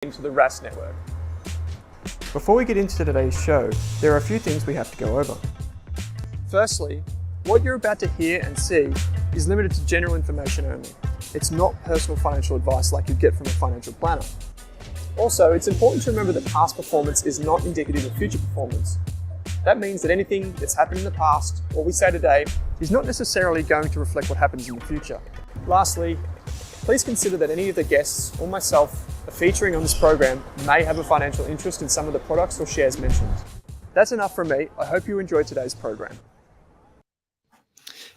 into the RAS network. Before we get into today's show, there are a few things we have to go over. Firstly, what you're about to hear and see is limited to general information only. It's not personal financial advice like you'd get from a financial planner. Also, it's important to remember that past performance is not indicative of future performance. That means that anything that's happened in the past, or we say today, is not necessarily going to reflect what happens in the future. Lastly, please consider that any of the guests or myself featuring on this program may have a financial interest in some of the products or shares mentioned. That's enough from me. I hope you enjoyed today's program.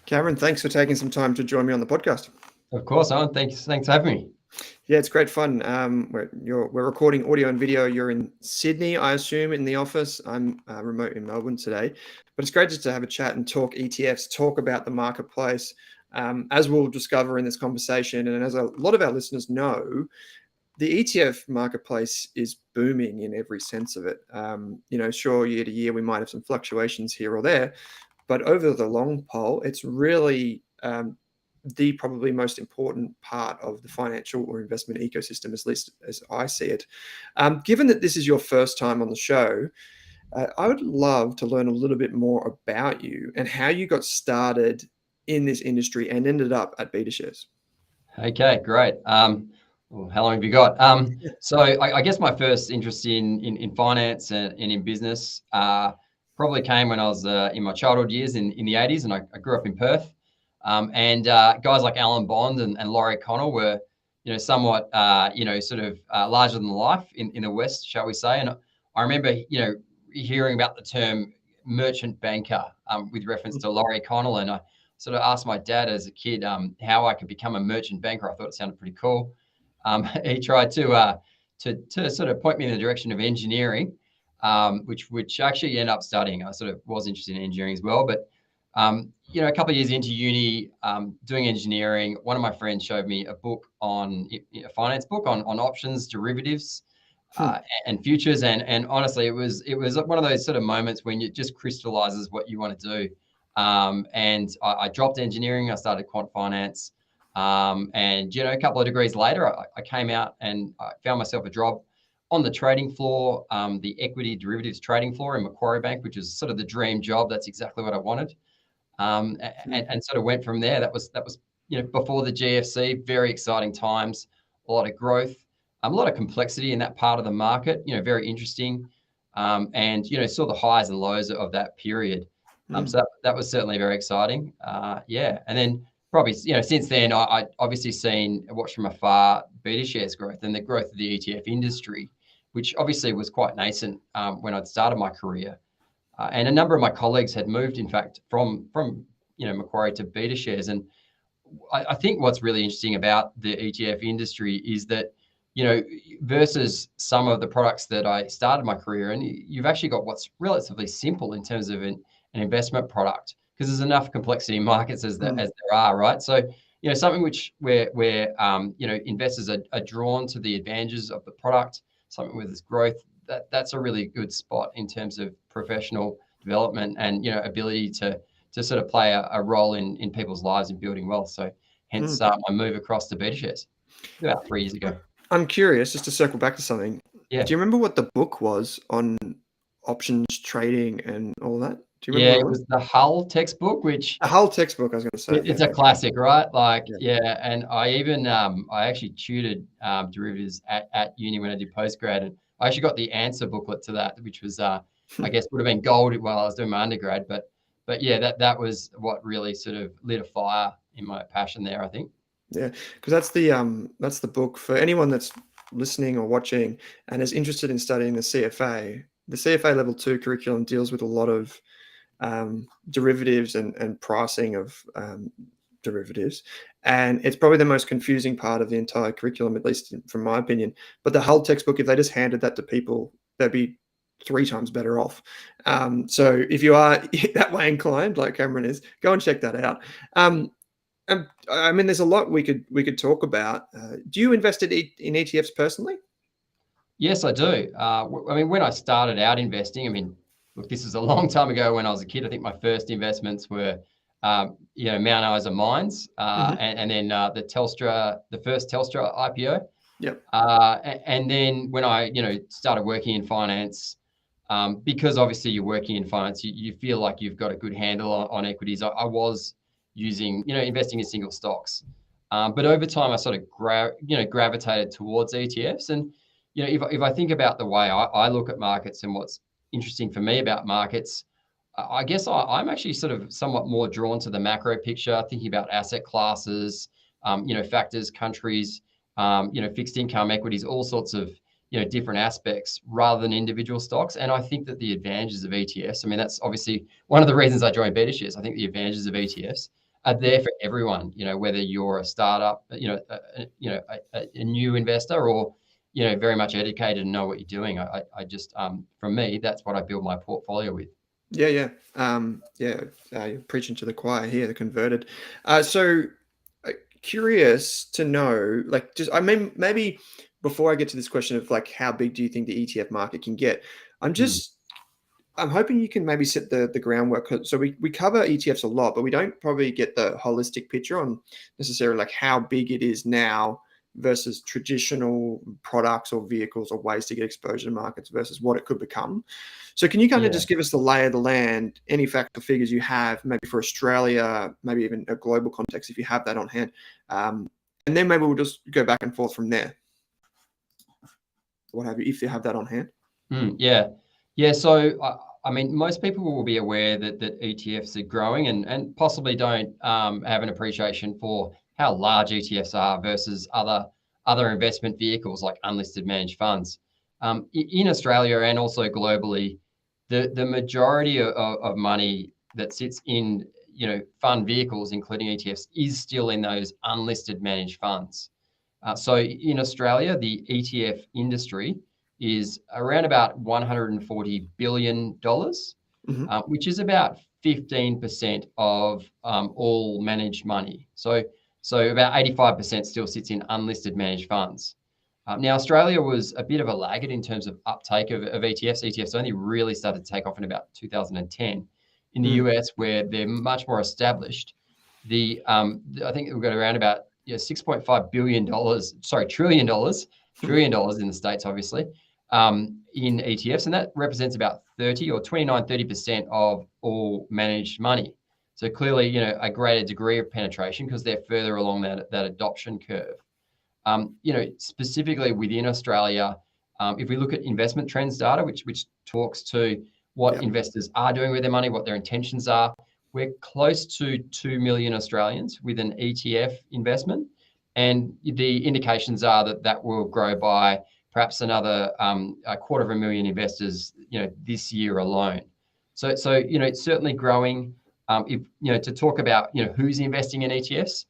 Cameron, thanks for taking some time to join me on the podcast. Of course, Owen. Thanks for having me. Yeah, it's great fun. We're recording audio and video. You're in Sydney, I assume, in the office. I'm remote in Melbourne today. But it's great just to have a chat and talk ETFs, talk about the marketplace, as we'll discover in this conversation. And as a lot of our listeners know, the ETF marketplace is booming in every sense of it. Sure, year to year, we might have some fluctuations here or there, but over the long haul, it's really the probably most important part of the financial or investment ecosystem, at least as I see it. Given that this is your first time on the show, I would love to learn a little bit more about you and how you got started in this industry and ended up at Betashares. Okay, great. How long have you got? So I guess my first interest in finance and in business probably came when I was in my childhood years in the 80s, and I grew up in Perth. And guys like Alan Bond and Laurie Connell were, somewhat, sort of larger than life in the West, shall we say. And I remember, hearing about the term merchant banker with reference to Laurie Connell. And I sort of asked my dad as a kid how I could become a merchant banker. I thought it sounded pretty cool. He tried to sort of point me in the direction of engineering, which actually ended up studying. I sort of was interested in engineering as well, but a couple of years into uni, doing engineering, one of my friends showed me a finance book on options, derivatives, and futures, and honestly, it was one of those sort of moments when it just crystallizes what you want to do. And I dropped engineering. I started quant finance. And a couple of degrees later, I came out and I found myself a job on the trading floor, the equity derivatives trading floor in Macquarie Bank, which is sort of the dream job. That's exactly what I wanted. And sort of went from there. That was before the GFC. Very exciting times, a lot of growth, a lot of complexity in that part of the market. Very interesting, and saw the highs and lows of that period. So that was certainly very exciting. And then probably since then I obviously watched from afar Betashares growth and the growth of the ETF industry, which obviously was quite nascent when I'd started my career. And a number of my colleagues had moved, in fact, from Macquarie to Betashares. And I think what's really interesting about the ETF industry is that, versus some of the products that I started my career in, you've actually got what's relatively simple in terms of an investment product, because there's enough complexity in markets as there are, right? So, something where investors are drawn to the advantages of the product, something with its growth, that's a really good spot in terms of professional development and ability to sort of play a role in people's lives in building wealth. So hence my move across to Betashares about 3 years ago. I'm curious, just to circle back to something. Yeah. Do you remember what the book was on options trading and all that? Do you remember? Yeah, it was the Hull textbook, which a Hull textbook, I was going to say. It's a classic, right? And I even I actually tutored derivatives at uni when I did postgrad, and I actually got the answer booklet to that, which was I guess would have been gold while I was doing my undergrad. But yeah, that was what really sort of lit a fire in my passion there, I think. Yeah, because that's the book for anyone that's listening or watching and is interested in studying the CFA. The CFA Level 2 curriculum deals with a lot of derivatives and pricing of derivatives, and it's probably the most confusing part of the entire curriculum, at least from my opinion. But the Hull textbook, if they just handed that to people, they'd be 3 times better off. So if you are that way inclined, like Cameron is, go and check that out. I mean, there's a lot we could talk about. Do you invest in ETFs personally? Yes, I do. I mean, when I started out investing, look, this is a long time ago when I was a kid. I think my first investments were, Mount Isa Mines, and then the first Telstra IPO. Yep. And then when I, started working in finance, because obviously you're working in finance, you feel like you've got a good handle on equities. I was using, investing in single stocks. But over time, I sort of gravitated towards ETFs. And, if I think about the way I look at markets and what's interesting for me about markets, I guess I'm actually sort of somewhat more drawn to the macro picture, thinking about asset classes, factors, countries, fixed income, equities, all sorts of, different aspects rather than individual stocks. And I think that the advantages of ETFs, I mean, that's obviously one of the reasons I joined Betashares. I think the advantages of ETFs are there for everyone, whether you're a startup, a new investor, or, very much educated and know what you're doing. I just, from me, that's what I build my portfolio with. Yeah. You're preaching to the choir here, the converted. Curious to know, like, just, I mean, maybe before I get to this question of like, how big do you think the ETF market can get? I'm hoping you can maybe set the groundwork. So we cover ETFs a lot, but we don't probably get the holistic picture on necessarily like how big it is now versus traditional products or vehicles or ways to get exposure to markets versus what it could become. So can you kind of just give us the lay of the land, any facts or figures you have, maybe for Australia, maybe even a global context if you have that on hand, and then maybe we'll just go back and forth from there. What have you, if you have that on hand? Yeah. So, I mean, most people will be aware that ETFs are growing and possibly don't have an appreciation for how large ETFs are versus other investment vehicles like unlisted managed funds. In Australia and also globally, the majority of money that sits in, fund vehicles, including ETFs, is still in those unlisted managed funds. So in Australia, the ETF industry is around about $140 billion, which is about 15% of all managed money. So about 85% still sits in unlisted managed funds. Now, Australia was a bit of a laggard in terms of uptake of ETFs. ETFs only really started to take off in about 2010. In the US, where they're much more established, I think we've got around about $6.5 billion, trillion dollars in the States, obviously, in ETFs. And that represents about 30% of all managed money. So clearly, a greater degree of penetration because they're further along that adoption curve. Specifically within Australia, if we look at investment trends data, which talks to what investors are doing with their money, what their intentions are, we're close to 2 million Australians with an ETF investment. And the indications are that will grow by perhaps another 250,000 investors, this year alone. So it's certainly growing. To talk about, who's investing in ETFs,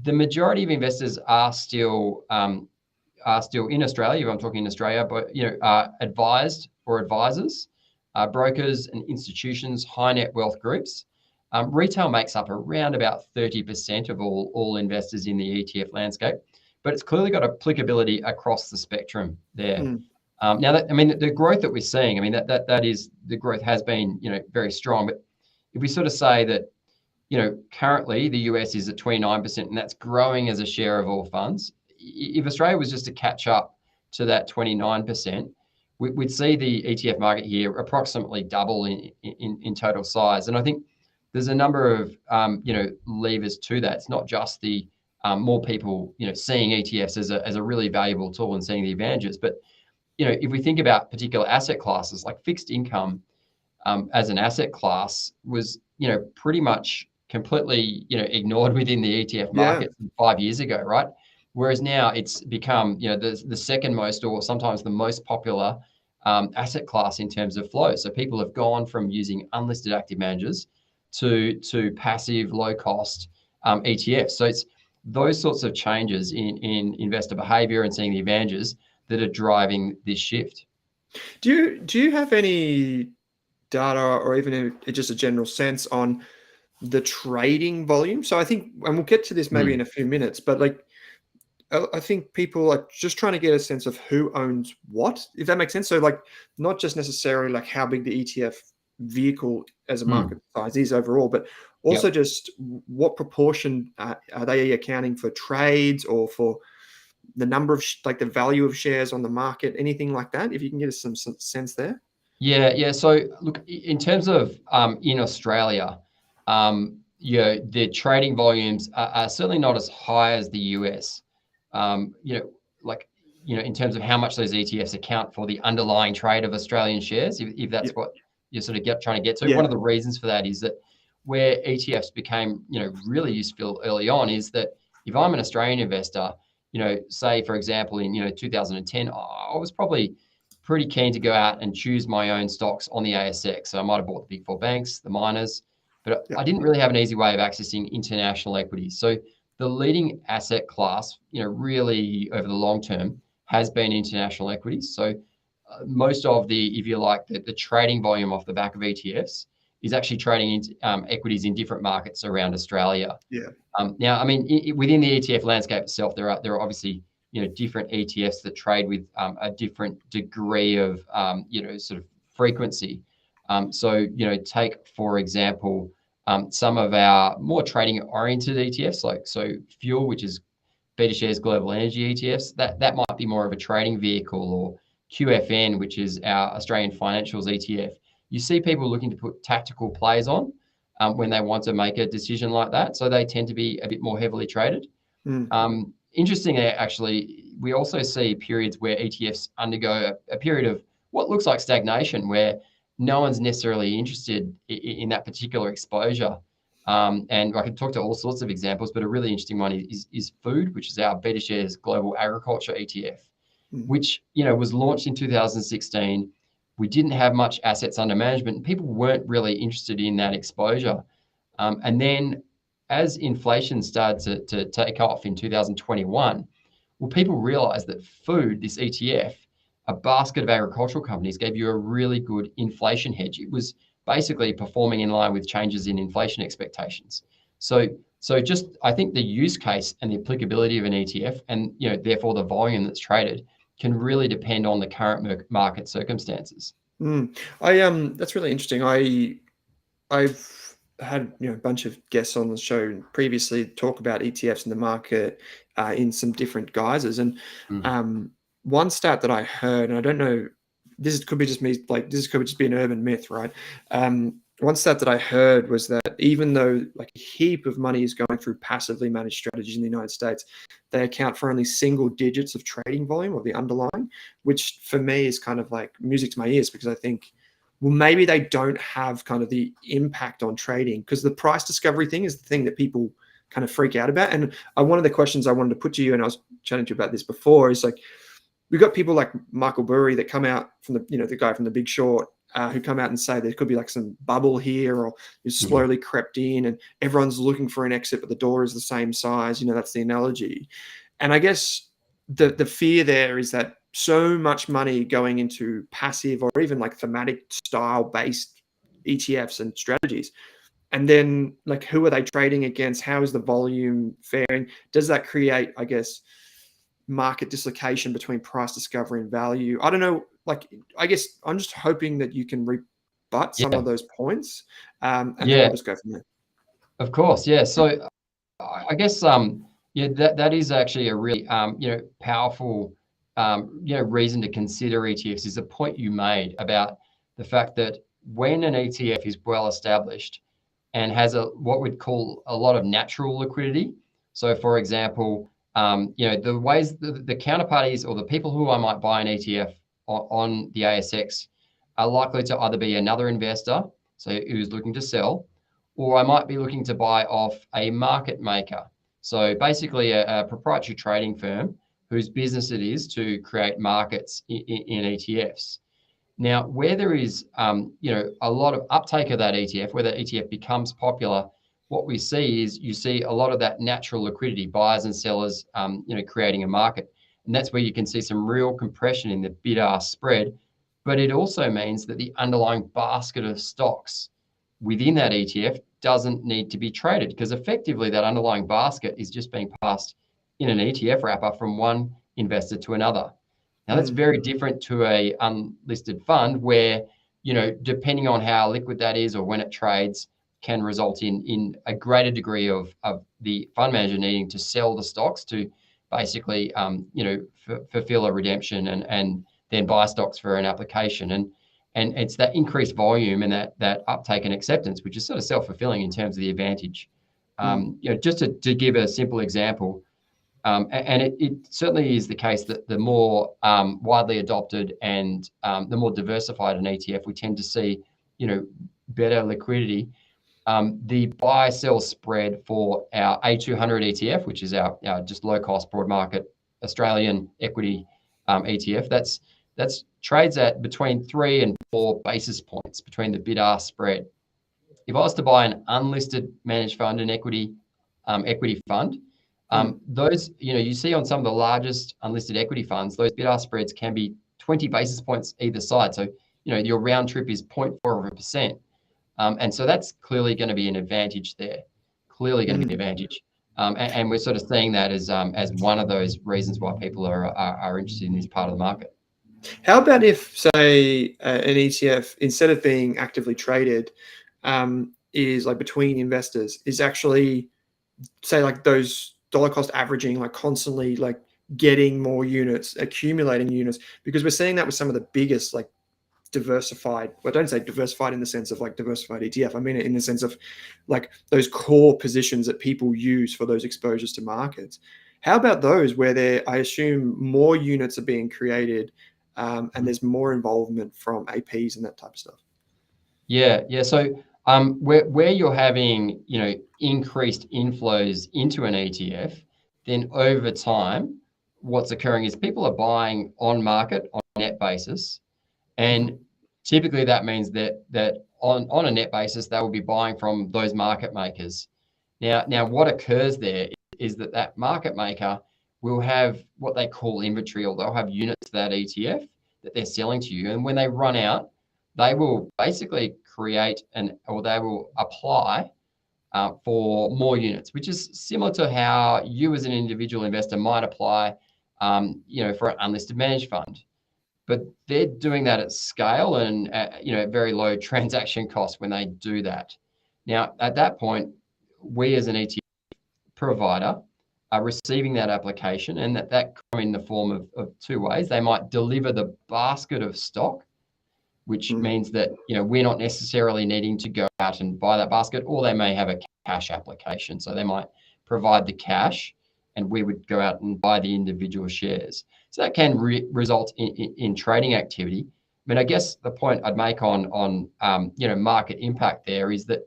the majority of investors are still in Australia. If I'm talking in Australia, but are advised or advisors, brokers and institutions, high net wealth groups. Retail makes up around about 30% of all investors in the ETF landscape, but it's clearly got applicability across the spectrum there. Now, the growth that we're seeing, that is, the growth has been, very strong. But if we sort of say that, currently the US is at 29%, and that's growing as a share of all funds. If Australia was just to catch up to that 29%, we'd see the ETF market here approximately double in total size. And I think there's a number of levers to that. It's not just the more people seeing ETFs as a really valuable tool and seeing the advantages, but if we think about particular asset classes like fixed income as an asset class was pretty much completely ignored within the ETF market 5 years ago, right? Whereas now it's become the second most, or sometimes the most popular asset class in terms of flow. So people have gone from using unlisted active managers to passive, low cost ETFs. So it's those sorts of changes in investor behavior and seeing the advantages that are driving this shift. Do you have any data or even just a general sense on the trading volume? So I think, and we'll get to this maybe in a few minutes, but like, I think people are just trying to get a sense of who owns what, if that makes sense. So like, not just necessarily like how big the ETF vehicle as a market size is overall, but also just what proportion are they accounting for trades or for the number of like the value of shares on the market, anything like that? If you can give us some sense there. Yeah. So look, in terms of in Australia, the trading volumes are certainly not as high as the US. In terms of how much those ETFs account for the underlying trade of Australian shares, if that's what you're sort of trying to get to. One of the reasons for that is that where ETFs became, really useful early on is that if I'm an Australian investor, say for example in 2010, I was probably pretty keen to go out and choose my own stocks on the ASX. So I might have bought the big four banks, the miners, but I didn't really have an easy way of accessing international equities. So the leading asset class, really over the long term has been international equities. So most of the, if you like, the trading volume off the back of ETFs is actually trading into equities in different markets around Australia. Yeah. Now, I mean, within the ETF landscape itself, there are obviously different ETFs that trade with a different degree of sort of frequency. So take for example some of our more trading oriented ETFs, like fuel, which is Betashares Global Energy ETFs. That might be more of a trading vehicle, or QFN, which is our Australian Financials ETF. You see people looking to put tactical plays on when they want to make a decision like that. So they tend to be a bit more heavily traded. Interestingly, actually, we also see periods where ETFs undergo a period of what looks like stagnation, where no one's necessarily interested in that particular exposure. And I can talk to all sorts of examples, but a really interesting one is food, which is our Betashares Global Agriculture ETF, which was launched in 2016. We didn't have much assets under management, and people weren't really interested in that exposure. And then as inflation started to take off in 2021, well, people realized that food, this ETF, a basket of agricultural companies, gave you a really good inflation hedge. It was basically performing in line with changes in inflation expectations. So just, I think the use case and the applicability of an ETF, and therefore the volume that's traded, can really depend on the current market circumstances. That's really interesting. I've had a bunch of guests on the show previously talk about ETFs in the market in some different guises, and one stat that I heard, and I don't know, this could be just me, like this could just be an urban myth, right? One stat that I heard was that even though like a heap of money is going through passively managed strategies in the United States, they account for only single digits of trading volume of the underlying, which for me is kind of like music to my ears, because I think, well, maybe they don't have kind of the impact on trading, because the price discovery thing is the thing that people kind of freak out about. And one of the questions I wanted to put to you, and I was chatting to you about this before, is like, we've got people like Michael Burry that come out from the guy from The Big Short, who come out and say there could be like some bubble here, or you slowly crept in and everyone's looking for an exit, but the door is the same size. That's the analogy. And I guess the fear there is that so much money going into passive or even like thematic style based ETFs and strategies. And then like, who are they trading against? How is the volume faring? Does that create, I guess, market dislocation between price discovery and value? I don't know. Like, I guess I'm just hoping that you can rebut some of those points. And then we'll just go from there. Of course. Yeah. So I guess, that is actually a really, powerful, reason to consider ETFs, is a point you made about the fact that when an ETF is well established and has what we'd call a lot of natural liquidity. So for example, the ways the counterparties or the people who I might buy an ETF on the ASX are likely to either be another investor, so who's looking to sell, or I might be looking to buy off a market maker. So basically a proprietary trading firm whose business it is to create markets in ETFs. Now, where there is, a lot of uptake of that ETF, where that ETF becomes popular, what we see is you see a lot of that natural liquidity, buyers and sellers, creating a market. And that's where you can see some real compression in the bid-ask spread. But it also means that the underlying basket of stocks within that ETF doesn't need to be traded, because effectively that underlying basket is just being passed in an ETF wrapper from one investor to another. Now, that's very different to a unlisted fund where, depending on how liquid that is or when it trades, can result in a greater degree of the fund manager needing to sell the stocks to basically, fulfill a redemption and then buy stocks for an application. And it's that increased volume and that uptake and acceptance, which is sort of self-fulfilling in terms of the advantage. Just to give a simple example, and it certainly is the case that the more widely adopted and the more diversified an ETF, we tend to see, better liquidity. The buy-sell spread for our A200 ETF, which is our just low-cost broad market Australian equity ETF, that's trades at between 3 and 4 basis points between the bid-ask spread. If I was to buy an unlisted managed fund, an equity fund, those, you see on some of the largest unlisted equity funds, those bid-ask spreads can be 20 basis points either side. So, your round trip is 0.4%. And so that's clearly going to be an advantage there. Clearly going to be an advantage. And we're sort of seeing that as one of those reasons why people are interested in this part of the market. How about if, say, an ETF, instead of being actively traded, is like between investors, is actually, say, like those dollar cost averaging, like constantly like getting more units, accumulating units, because we're seeing that with some of the biggest like diversified, well, don't say diversified in the sense of like diversified ETF. I mean it in the sense of like those core positions that people use for those exposures to markets. How about those where I assume more units are being created and there's more involvement from APs and that type of stuff? Yeah. So where you're having, increased inflows into an ETF, then over time, what's occurring is people are buying on market on a net basis. And typically that means that on a net basis, they will be buying from those market makers. Now what occurs there is that market maker will have what they call inventory, or they'll have units of that ETF that they're selling to you. And when they run out, they will basically create or they will apply for more units, which is similar to how you as an individual investor might apply, for an unlisted managed fund. But they're doing that at scale and at very low transaction costs when they do that. Now, at that point, we as an ETF provider are receiving that application, and that come in the form of 2 ways. They might deliver the basket of stock, which means that we're not necessarily needing to go out and buy that basket, or they may have a cash application. So they might provide the cash, and we would go out and buy the individual shares. So that can result in trading activity. I mean, I guess the point I'd make on market impact there is that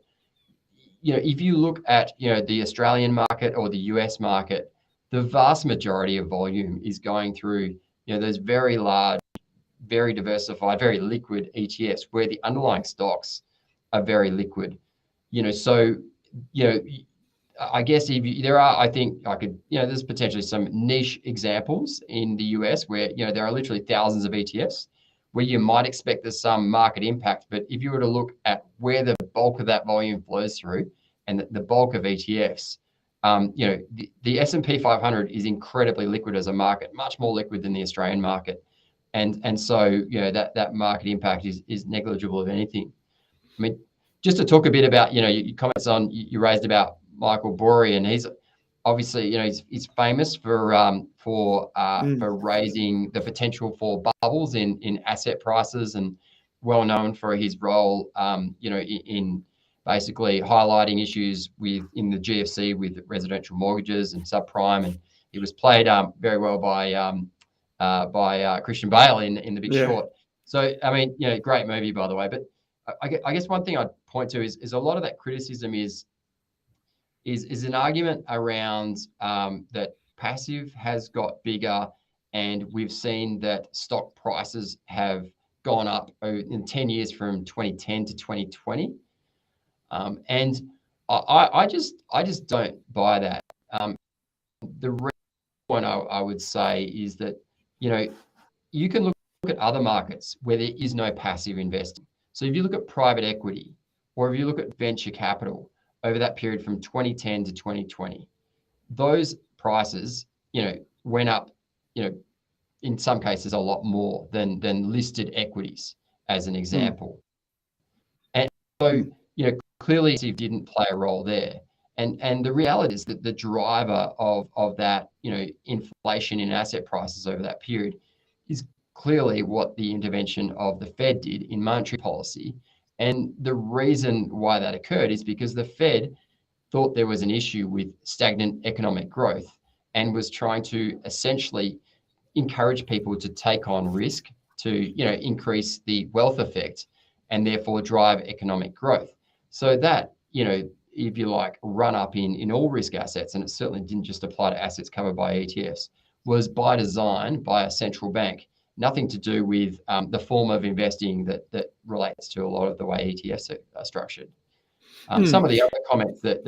if you look at the Australian market or the US market, the vast majority of volume is going through those very large, very diversified, very liquid ETFs where the underlying stocks are very liquid. I guess there's potentially some niche examples in the US where, there are literally thousands of ETFs where you might expect there's some market impact. But if you were to look at where the bulk of that volume flows through and the bulk of ETFs, the S&P 500 is incredibly liquid as a market, much more liquid than the Australian market. And so, that market impact is negligible, if anything. I mean, just to talk a bit about, your comments you raised about Michael Burry, and he's obviously, he's famous for raising the potential for bubbles in asset prices, and well known for his role, in basically highlighting issues in the GFC with residential mortgages and subprime, and he was played very well by Christian Bale in The Big Short. So I mean, great movie, by the way. But I guess one thing I'd point to is a lot of that criticism is an argument around that passive has got bigger, and we've seen that stock prices have gone up in 10 years from 2010 to 2020. And I just don't buy that. The reason I would say is that, you can look at other markets where there is no passive investing. So if you look at private equity, or if you look at venture capital over that period from 2010 to 2020, those prices, went up, in some cases a lot more than listed equities, as an example. And so, clearly it didn't play a role there. And the reality is that the driver of that, inflation in asset prices over that period is clearly what the intervention of the Fed did in monetary policy. And the reason why that occurred is because the Fed thought there was an issue with stagnant economic growth and was trying to essentially encourage people to take on risk to, increase the wealth effect and therefore drive economic growth. So that, if you like, run up in all risk assets, and it certainly didn't just apply to assets covered by ETFs, was by design by a central bank. Nothing to do with the form of investing that relates to a lot of the way ETFs are structured. Some of the other comments that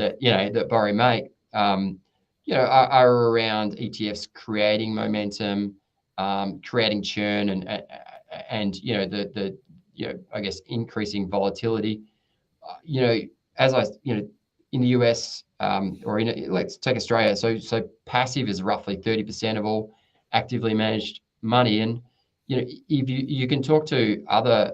Burry make, are around ETFs creating momentum, creating churn, and I guess increasing volatility. In the US, or let's take Australia. So passive is roughly 30% of all actively managed money, and if you can talk to other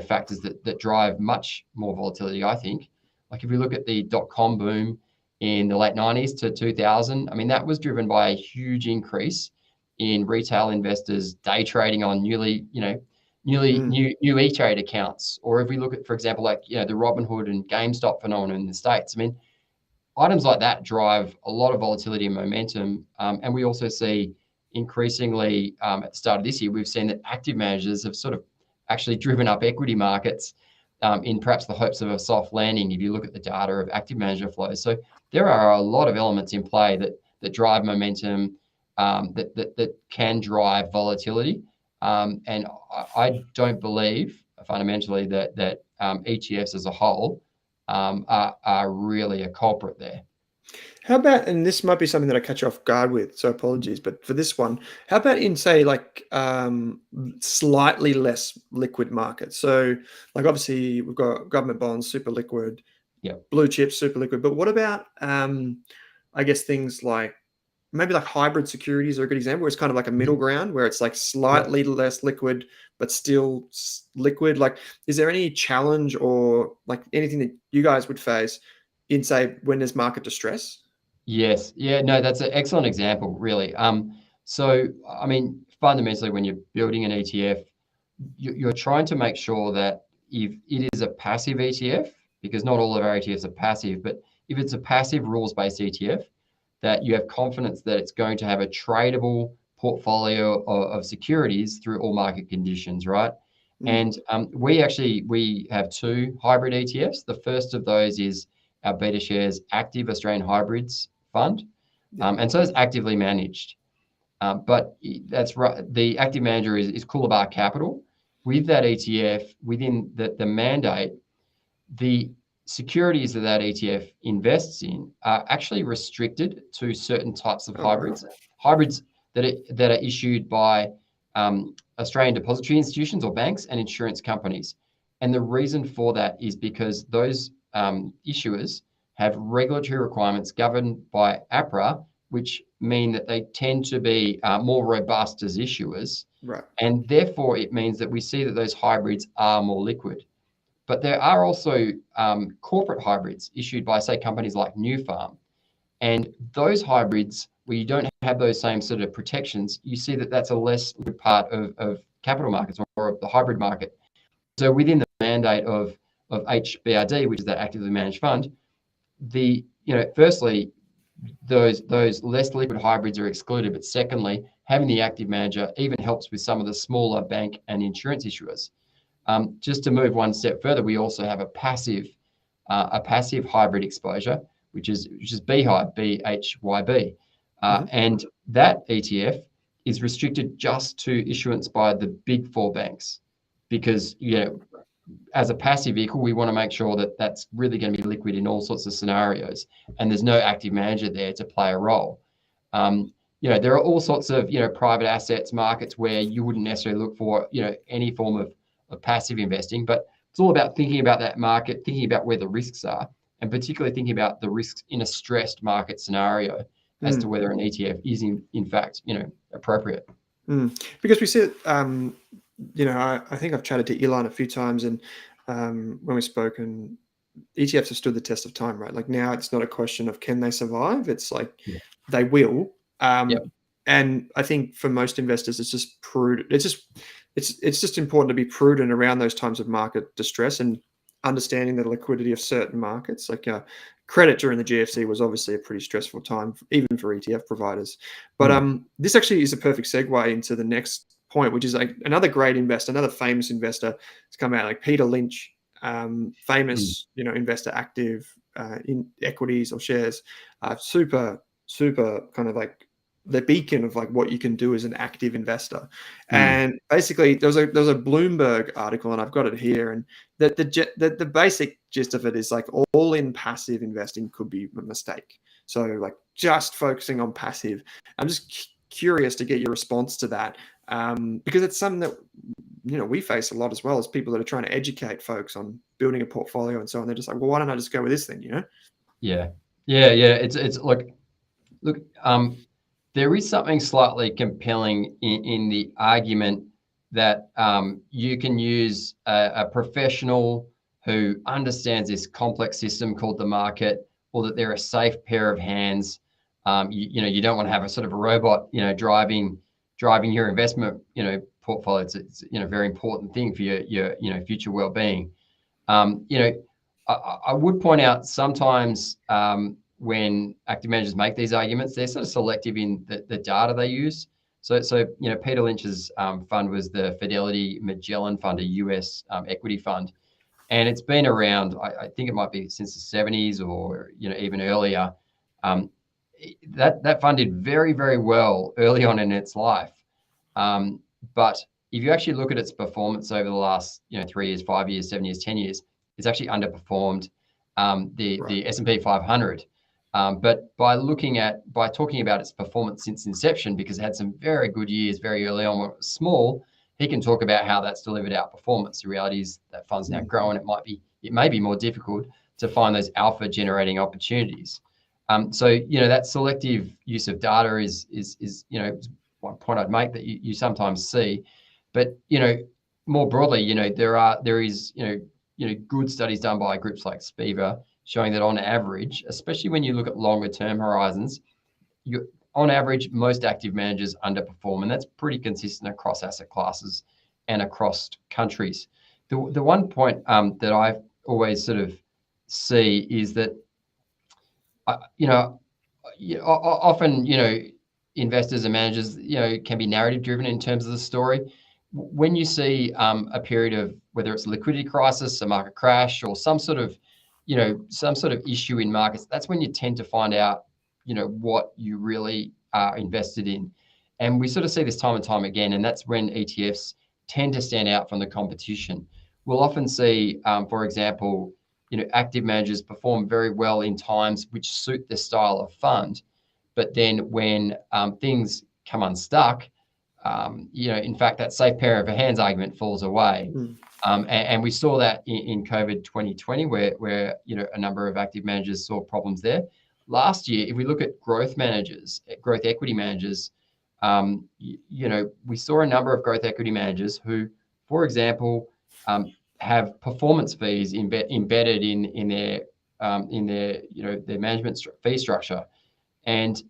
factors that drive much more volatility. I think, like if we look at the .com boom in the late 90s to 2000, I mean that was driven by a huge increase in retail investors day trading on new E-Trade accounts. Or if we look at, for example, like the Robinhood and GameStop phenomenon in the States, I mean, items like that drive a lot of volatility and momentum. And we also see increasingly at the start of this year, we've seen that active managers have sort of actually driven up equity markets in perhaps the hopes of a soft landing. If you look at the data of active manager flows, so there are a lot of elements in play that drive momentum, that can drive volatility. And I don't believe fundamentally that ETFs as a whole are really a culprit there. How about, and this might be something that I catch you off guard with, so apologies, but for this one, how about in, say, like slightly less liquid markets? So like obviously we've got government bonds, super liquid, blue chips, super liquid, but what about, I guess things like maybe like hybrid securities are a good example, where it's kind of like a middle ground where it's like slightly less liquid, but still liquid. Like, is there any challenge or like anything that you guys would face in, say, when there's market distress? Yes. Yeah, no, that's an excellent example, really. So, I mean, fundamentally, when you're building an ETF, you're trying to make sure that if it is a passive ETF, because not all of our ETFs are passive, but if it's a passive rules-based ETF, that you have confidence that it's going to have a tradable portfolio of securities through all market conditions, right? And we have two hybrid ETFs. The first of those is our Betashares Active Australian Hybrids Fund, and so it's actively managed. But that's right. The active manager is Coolabah Capital. With that ETF, within the mandate, the securities that ETF invests in are actually restricted to certain types of hybrids. Wow. Hybrids that are issued by Australian depository institutions or banks and insurance companies. And the reason for that is because those issuers have regulatory requirements governed by APRA, which mean that they tend to be more robust as issuers. Right. And therefore, it means that we see that those hybrids are more liquid. But there are also corporate hybrids issued by, say, companies like Nufarm. And those hybrids, where you don't have those same sort of protections, you see that that's a less liquid part of capital markets or of the hybrid market. So within the mandate of HBRD, which is that actively managed fund, firstly, those less liquid hybrids are excluded, but secondly, having the active manager even helps with some of the smaller bank and insurance issuers. Just to move one step further, we also have a passive hybrid exposure, which is BHYB, BHYB, and that ETF is restricted just to issuance by the big four banks, because as a passive vehicle, we want to make sure that that's really going to be liquid in all sorts of scenarios, and there's no active manager there to play a role. There are all sorts of private assets markets where you wouldn't necessarily look for any form of passive investing, but it's all about thinking about that market, thinking about where the risks are, and particularly thinking about the risks in a stressed market scenario as to whether an ETF is in fact appropriate. Because we see it. I think I've chatted to Elon a few times, and when we've spoken, ETFs have stood the test of time, right? Like now it's not a question of can they survive. It's like Yeah. they will. Yep. And I think for most investors, it's just prudent. It's just important to be prudent around those times of market distress and understanding the liquidity of certain markets. Like credit during the GFC was obviously a pretty stressful time, even for ETF providers. But this actually is a perfect segue into the next point, which is like another great investor, another famous investor has come out, like Peter Lynch, famous, investor, active in equities or shares, super kind of like the beacon of like what you can do as an active investor. And basically there was a Bloomberg article, and I've got it here, and the basic gist of it is like all in passive investing could be a mistake. So like just focusing on passive. I'm just curious to get your response to that, because it's something that we face a lot as well as people that are trying to educate folks on building a portfolio and so on. They're just like, well, why don't I just go with this thing? Yeah. It's like, look, there is something slightly compelling in the argument that you can use a professional who understands this complex system called the market, or that they're a safe pair of hands. You don't want to have a sort of a robot, driving your investment, portfolio. It's a very important thing for your future well-being. I would point out sometimes when active managers make these arguments, they're sort of selective in the data they use. So Peter Lynch's fund was the Fidelity Magellan Fund, a US equity fund, and it's been around. I think it might be since the 70s or even earlier. That fund did very, very well early on in its life, but if you actually look at its performance over the last 3 years, 5 years, 7 years, 10 years, it's actually underperformed the S&P 500. But by talking about its performance since inception, because it had some very good years very early on when it was small, he can talk about how that's delivered outperformance. The reality is that fund's now growing. It may be more difficult to find those alpha generating opportunities. So that selective use of data is one point I'd make that you sometimes see, but more broadly, there is good studies done by groups like Spiva showing that on average, especially when you look at longer term horizons, on average, most active managers underperform, and that's pretty consistent across asset classes and across countries. The one point that I always sort of see is that, often, investors and managers, can be narrative driven in terms of the story. When you see a period of, whether it's a liquidity crisis, a market crash, or some sort of issue in markets, that's when you tend to find out, what you really are invested in. And we sort of see this time and time again, and that's when ETFs tend to stand out from the competition. We'll often see, for example, active managers perform very well in times which suit their style of fund. But then when things come unstuck, in fact, that safe pair of hands argument falls away. And we saw that in COVID 2020, where a number of active managers saw problems there. Last year, if we look at growth equity managers, we saw a number of growth equity managers who, for example, have performance fees embedded in their their management fee structure. And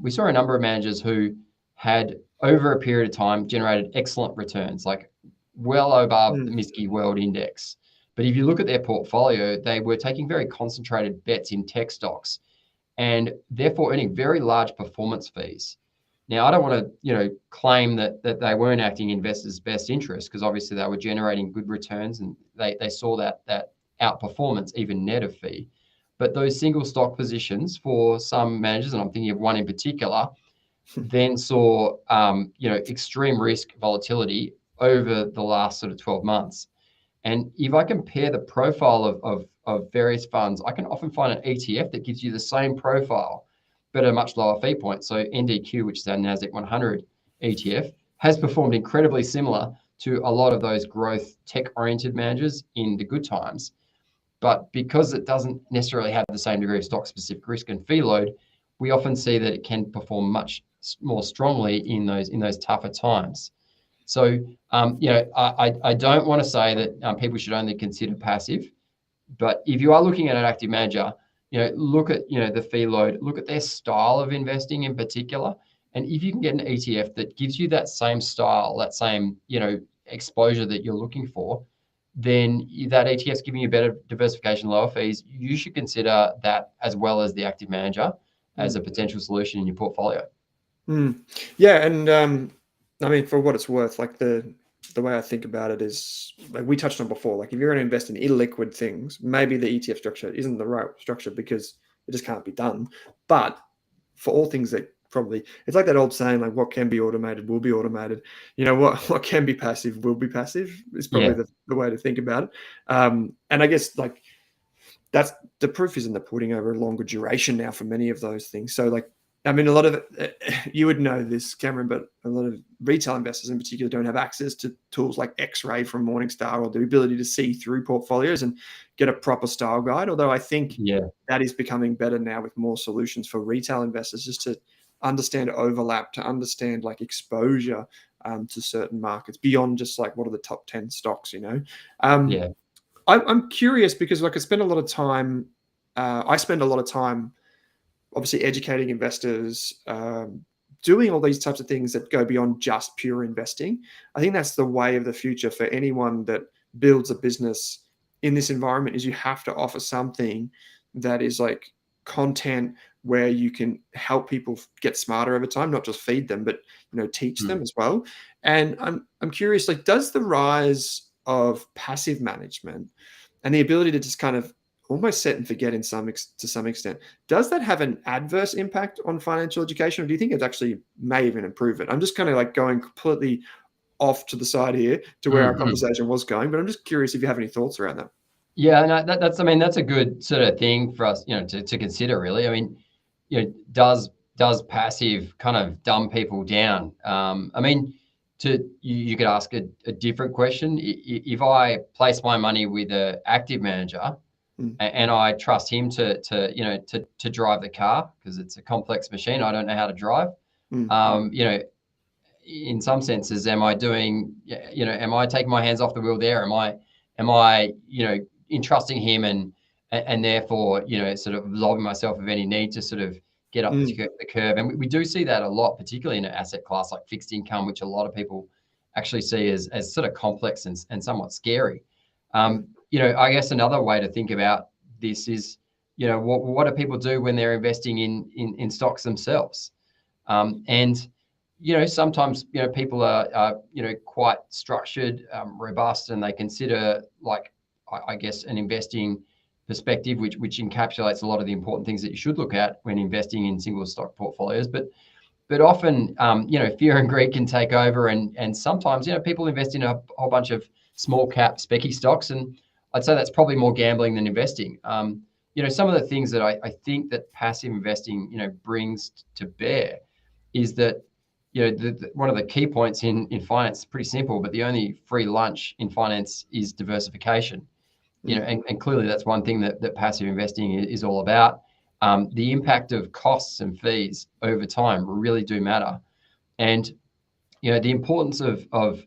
we saw a number of managers who had, over a period of time, generated excellent returns, like well above the MSCI World Index. But if you look at their portfolio, they were taking very concentrated bets in tech stocks and therefore earning very large performance fees. Now, I don't want to, claim that they weren't acting in investors' best interest, because obviously they were generating good returns and they saw that outperformance, even net of fee. But those single stock positions for some managers, and I'm thinking of one in particular, then saw extreme risk volatility over the last sort of 12 months. And if I compare the profile of various funds, I can often find an ETF that gives you the same profile, but at a much lower fee point. So NDQ, which is our NASDAQ 100 ETF, has performed incredibly similar to a lot of those growth tech-oriented managers in the good times. But because it doesn't necessarily have the same degree of stock-specific risk and fee load, we often see that it can perform much more strongly in those tougher times. So, I don't want to say that people should only consider passive. But if you are looking at an active manager, look at, the fee load, look at their style of investing in particular. And if you can get an ETF that gives you that same style, that same, exposure that you're looking for, then that ETF's giving you better diversification, lower fees. You should consider that as well as the active manager as a potential solution in your portfolio. Yeah, and I mean, for what it's worth, like the way I think about it is, like we touched on before, like if you're going to invest in illiquid things, maybe the ETF structure isn't the right structure because it just can't be done. But for all things that probably, it's like that old saying, like what can be automated will be automated. What can be passive will be passive is probably the way to think about it. And I guess like that's the proof is in the pudding over a longer duration now for many of those things. So like, I mean, a lot of you would know this, Cameron, but a lot of retail investors in particular don't have access to tools like X-Ray from Morningstar or the ability to see through portfolios and get a proper style guide. Although I think that is becoming better now with more solutions for retail investors just to understand overlap, to understand like exposure to certain markets beyond just like what are the top 10 stocks, I'm curious because like I spend a lot of time obviously educating investors, doing all these types of things that go beyond just pure investing. I think that's the way of the future for anyone that builds a business in this environment is you have to offer something that is like content where you can help people get smarter over time, not just feed them, but teach them as well. And I'm curious, like, does the rise of passive management and the ability to just kind of almost set and forget to some extent, does that have an adverse impact on financial education, or do you think it actually may even improve it? I'm just kind of like going completely off to the side here to where our conversation was going, but I'm just curious if you have any thoughts around that. Yeah, no, that's a good sort of thing for us, to consider really. I mean, does passive kind of dumb people down? I mean, you could ask a different question. If I place my money with an active manager, and I trust him to drive the car because it's a complex machine I don't know how to drive. In some senses, am I taking my hands off the wheel there? Am I entrusting him and therefore sort of absolving myself of any need to sort of get up the curve? And we do see that a lot, particularly in an asset class like fixed income, which a lot of people actually see as sort of complex and somewhat scary. I guess another way to think about this is, what do people do when they're investing in stocks themselves? And sometimes people are quite structured, robust, and they consider like I guess an investing perspective, which encapsulates a lot of the important things that you should look at when investing in single stock portfolios. But often, fear and greed can take over, and sometimes, people invest in a whole bunch of small cap specky stocks, and I'd say that's probably more gambling than investing. Some of the things that I think that passive investing, brings to bear is that, one of the key points in finance is pretty simple, but the only free lunch in finance is diversification. And clearly that's one thing that passive investing is all about. The impact of costs and fees over time really do matter. And, the importance of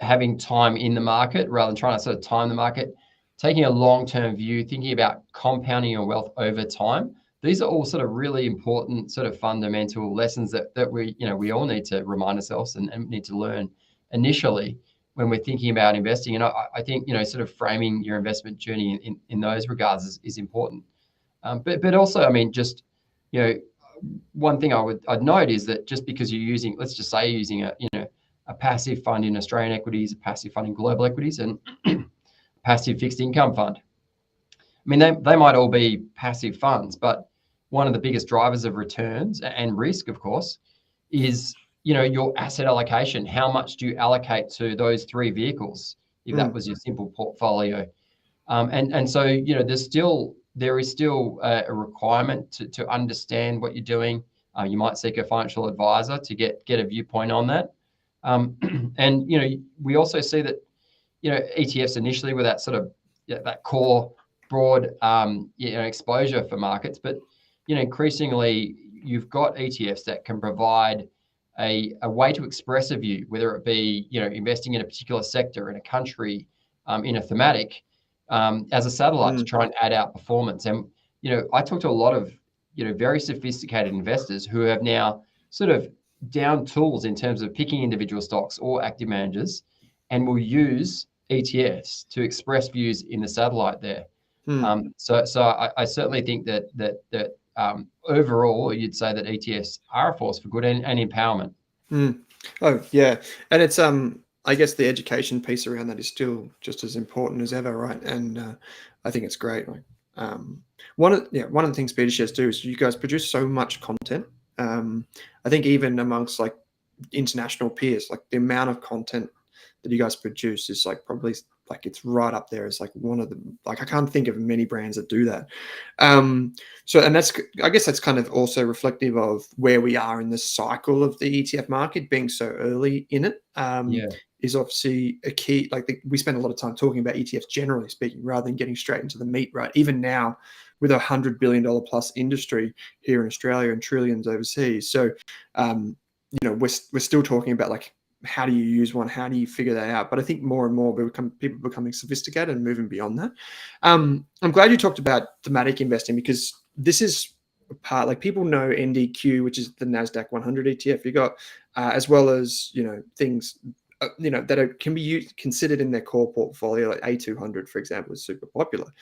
having time in the market rather than trying to sort of time the market, taking a long-term view, thinking about compounding your wealth over time. These are all sort of really important sort of fundamental lessons that we all need to remind ourselves and need to learn initially when we're thinking about investing. And I think, sort of framing your investment journey in those regards is important. But also, I mean, just, one thing I'd note is that just because you're using, let's just say you're using a passive fund in Australian equities, a passive fund in global equities, and passive fixed income fund. I mean, they might all be passive funds, but one of the biggest drivers of returns and risk, of course, is your asset allocation. How much do you allocate to those three vehicles, if that was your simple portfolio? And so there is still a requirement to understand what you're doing. You might seek a financial advisor to get a viewpoint on that. And we also see that ETFs initially were that sort of that core broad exposure for markets, but increasingly you've got ETFs that can provide a way to express a view, whether it be investing in a particular sector, in a country, in a thematic, as a satellite to try and add out performance. And, I talk to a lot of, very sophisticated investors who have now sort of down tools in terms of picking individual stocks or active managers, and will use ETFs to express views in the satellite there. So I certainly think that overall, you'd say that ETFs are a force for good and empowerment. Oh yeah, and it's I guess the education piece around that is still just as important as ever, right? And I think it's great. Like one of the things Betashares do is you guys produce so much content. I think even amongst like international peers, like the amount of content that you guys produce is like probably like it's right up there as like one of the, like I can't think of many brands that do that. So, and that's, I guess that's kind of also reflective of where we are in the cycle of the ETF market being so early in it. Is obviously a key. Like we spend a lot of time talking about ETFs generally speaking, rather than getting straight into the meat, right? Even now with $100 billion plus industry here in Australia and trillions overseas. So, we're still talking about like, how do you use one? How do you figure that out? But I think more and more people becoming sophisticated and moving beyond that. I'm glad you talked about thematic investing, because this is a part, like people know NDQ, which is the NASDAQ 100 ETF. You got as well as things that can be considered in their core portfolio, like A200, for example, is super popular.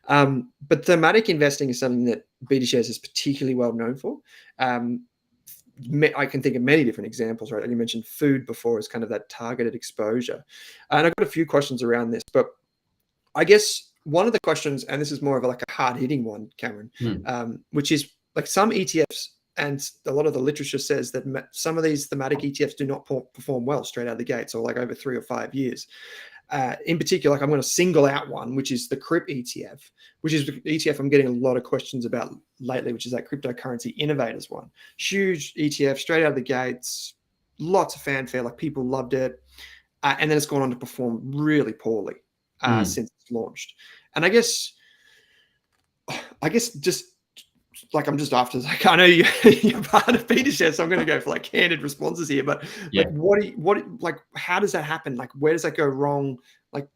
But thematic investing is something that Betashares is particularly well known for. I can think of many different examples, right? And you mentioned food before as kind of that targeted exposure. And I've got a few questions around this, but I guess one of the questions, and this is more of like a hard hitting one, Cameron, which is like some ETFs, and a lot of the literature says that some of these thematic ETFs do not perform well straight out of the gate. So like over 3 or 5 years. In particular, like I'm going to single out one, which is the CRIP ETF, which is the ETF I'm getting a lot of questions about lately, which is that cryptocurrency innovators one. Huge ETF straight out of the gates, lots of fanfare, like people loved it. And then it's gone on to perform really poorly since it's launched. And I guess just like I'm just after, like I know you're part of Petershare, so I'm going to go for like candid responses here. But like, how does that happen? Like, where does that go wrong? Like,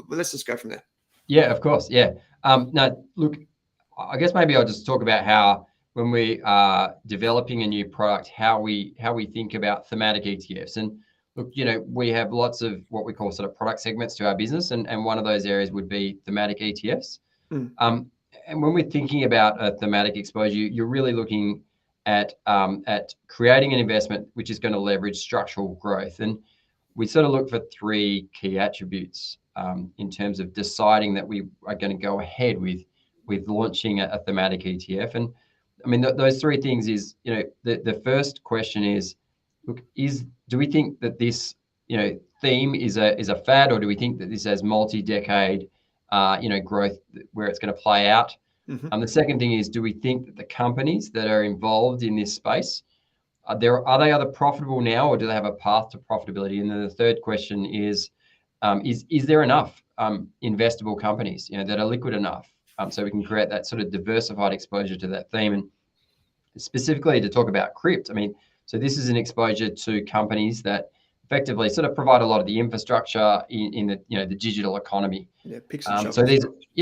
let's just go from there. Yeah, of course. Yeah. No, look, I guess maybe I'll just talk about how when we are developing a new product, how we think about thematic ETFs. And look, we have lots of what we call sort of product segments to our business, and one of those areas would be thematic ETFs. And when we're thinking about a thematic exposure, you're really looking at creating an investment which is going to leverage structural growth. And we sort of look for 3 key attributes in terms of deciding that we are going to go ahead with launching a thematic ETF. And I mean, those 3 things is, the first question is, look, do we think that this, theme is a fad, or do we think that this has multi-decade growth where it's going to play out? The second thing is, do we think that the companies that are involved in this space, are they either profitable now, or do they have a path to profitability? And then the third question is there enough investable companies, that are liquid enough, so we can create that sort of diversified exposure to that theme? And specifically to talk about crypt, I mean, so this is an exposure to companies that effectively sort of provide a lot of the infrastructure in the the digital economy. Yeah, picks and shovels. So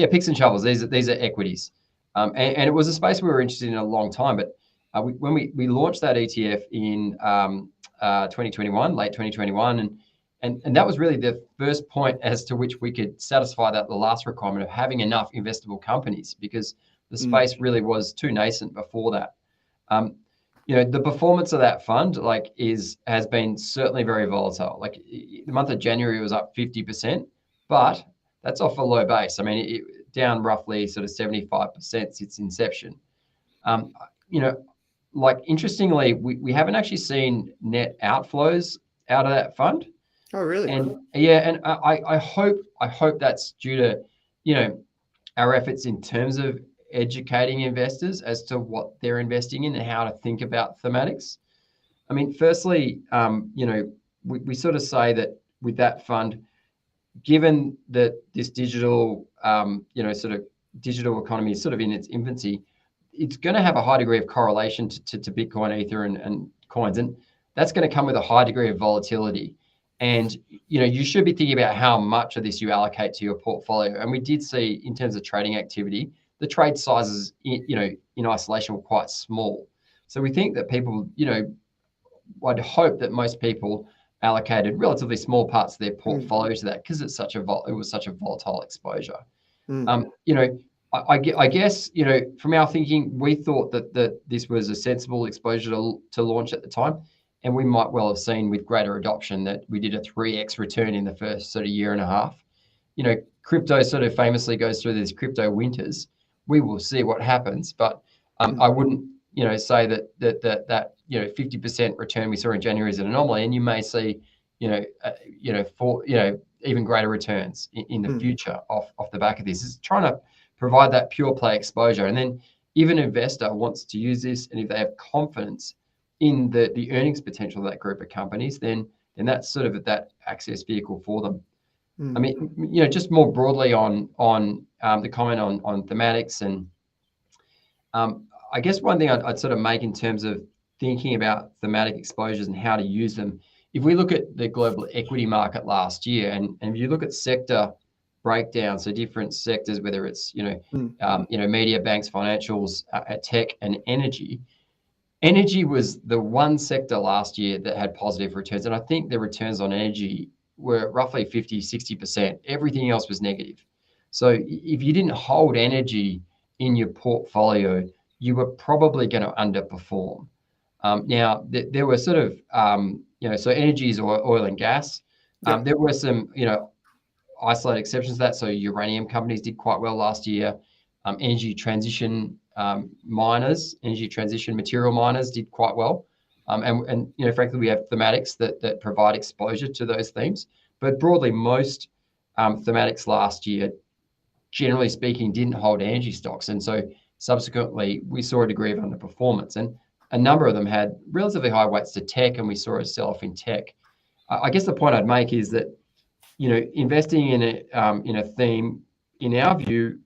picks and shovels. These are equities, and it was a space we were interested in a long time. But when we launched that ETF in 2021, late 2021, and that was really the first point as to which we could satisfy the last requirement of having enough investable companies, because the space really was too nascent before that. The performance of that fund has been certainly very volatile. Like the month of January was up 50%, but that's off a low base. I mean, it down roughly sort of 75% since inception. Interestingly, we haven't actually seen net outflows out of that fund. Oh, really? And and I hope that's due to our efforts in terms of educating investors as to what they're investing in and how to think about thematics. I mean, firstly, we sort of say that with that fund, given that this digital, sort of digital economy is sort of in its infancy, it's going to have a high degree of correlation to Bitcoin, Ether, and coins, and that's going to come with a high degree of volatility. And, you should be thinking about how much of this you allocate to your portfolio. And we did see, in terms of trading activity, the trade sizes, in isolation were quite small. So we think that people, I'd hope that most people allocated relatively small parts of their portfolio to that, because it was such a volatile exposure. I guess, from our thinking, we thought that this was a sensible exposure to launch at the time. And we might well have seen with greater adoption that we did a 3x return in the first sort of year and a half. Crypto sort of famously goes through these crypto winters. We will see what happens, but I wouldn't, say that 50% return we saw in January is an anomaly, and you may see, even greater returns in the future off the back of this. Is trying to provide that pure play exposure, and then if an investor wants to use this, and if they have confidence in the earnings potential of that group of companies, then that's sort of that access vehicle for them. I mean, just more broadly on the comment on thematics, and I guess one thing I'd sort of make in terms of thinking about thematic exposures and how to use them. If we look at the global equity market last year, and if you look at sector breakdown, so different sectors, whether it's media, banks, financials, tech, and energy. Energy was the one sector last year that had positive returns, and I think the returns on energy were roughly 50-60%. Everything else was negative. So if you didn't hold energy in your portfolio, you were probably going to underperform. Now, there were sort of, so energy is oil and gas. There were some, isolated exceptions to that. So uranium companies did quite well last year. Energy transition miners, energy transition material miners did quite well. And frankly, we have thematics that provide exposure to those themes. But broadly, most thematics last year, generally speaking, didn't hold energy stocks. And so subsequently, we saw a degree of underperformance. And a number of them had relatively high weights to tech, and we saw a sell-off in tech. I guess the point I'd make is that, investing in a theme, in our view,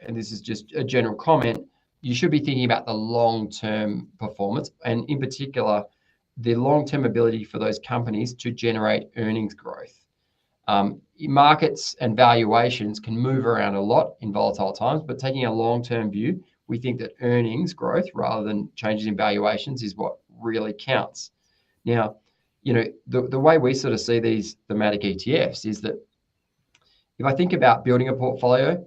and this is just a general comment, you should be thinking about the long-term performance, and in particular, the long-term ability for those companies to generate earnings growth. Markets and valuations can move around a lot in volatile times, but taking a long-term view, we think that earnings growth rather than changes in valuations is what really counts. Now, the way we sort of see these thematic ETFs is that if I think about building a portfolio,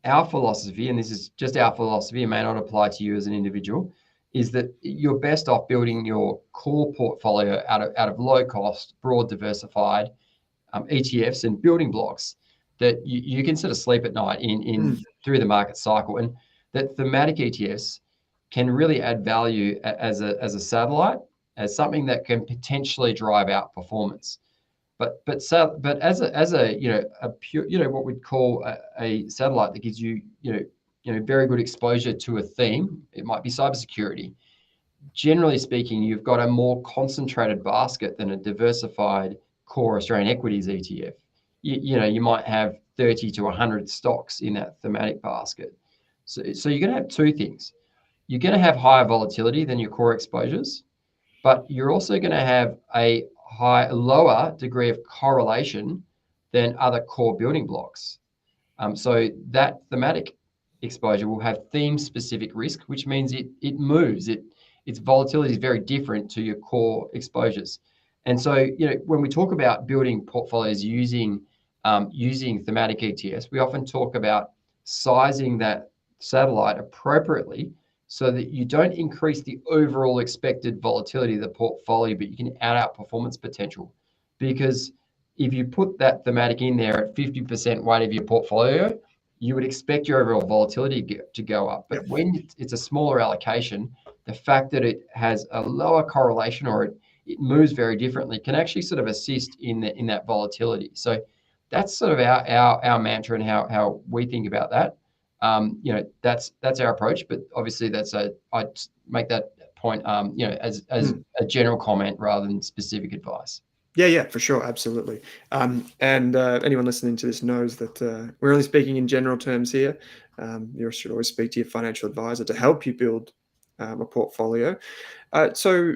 our philosophy, and this is just our philosophy, it may not apply to you as an individual, is that you're best off building your core portfolio out of low cost, broad, diversified ETFs and building blocks that you can sort of sleep at night in through the market cycle, and that thematic ETFs can really add value as a satellite, as something that can potentially drive out performance. But as a pure, what we'd call a satellite that gives you very good exposure to a theme. It might be cybersecurity. Generally speaking, you've got a more concentrated basket than a diversified core Australian equities ETF. You might have 30 to 100 stocks in that thematic basket. So you're going to have two things. You're going to have higher volatility than your core exposures, but you're also going to have a lower degree of correlation than other core building blocks. So that thematic exposure will have theme-specific risk, which means it moves. Its volatility is very different to your core exposures. And so, when we talk about building portfolios using thematic ETFs, we often talk about sizing that satellite appropriately so that you don't increase the overall expected volatility of the portfolio, but you can add out performance potential. Because if you put that thematic in there at 50% weight of your portfolio, you would expect your overall volatility to go up. But when it's a smaller allocation, the fact that it has a lower correlation or it moves very differently can actually sort of assist in that volatility. So that's sort of our mantra and how we think about that. That's our approach, but obviously I'd make that point, as a general comment rather than specific advice. Yeah, for sure, absolutely. And anyone listening to this knows that we're only speaking in general terms here. You should always speak to your financial advisor to help you build a portfolio. So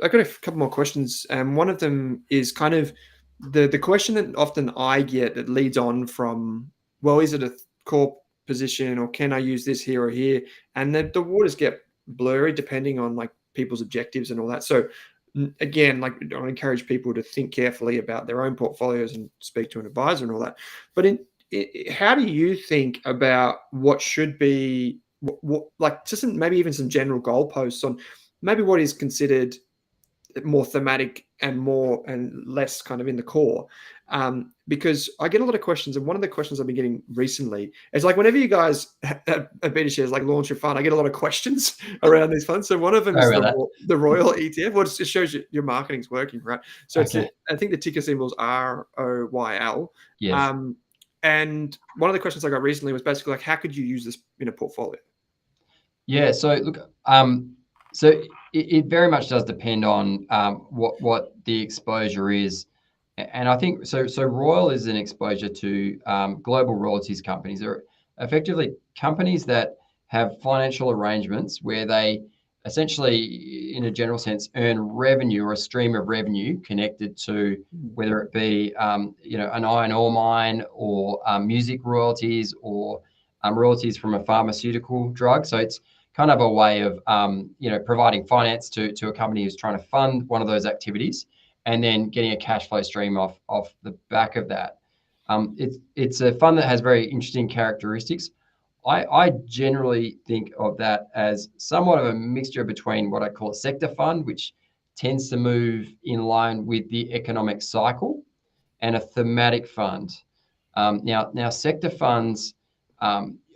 I've got a couple more questions. One of them is kind of the question that often I get that leads on from, well, is it a core position, or can I use this here or here? And the waters get blurry depending on like people's objectives and all that. So again, like I encourage people to think carefully about their own portfolios and speak to an advisor and all that. But how do you think about what should be what like just maybe even some general goalposts on maybe what is considered more thematic and more and less kind of in the core, because I get a lot of questions, and one of the questions I've been getting recently is like whenever you guys at Betashares like launch a fund, I get a lot of questions around these funds. So one of them is the Royal ETF. Well, it shows you your marketing's working, right? So Okay. I think the ticker symbol's ROYL. Yes. And one of the questions I got recently was basically like, how could you use this in a portfolio? Yeah. So look, so it very much does depend on what the exposure is, and I think so. So Royal is an exposure to global royalties companies. They're effectively companies that have financial arrangements where they essentially, in a general sense, earn revenue or a stream of revenue connected to whether it be an iron ore mine or music royalties or royalties from a pharmaceutical drug. So it's kind of a way of providing finance to a company who's trying to fund one of those activities, and then getting a cash flow stream off the back of that. It's a fund that has very interesting characteristics. I generally think of that as somewhat of a mixture between what I call a sector fund, which tends to move in line with the economic cycle, and a thematic fund. Now sector funds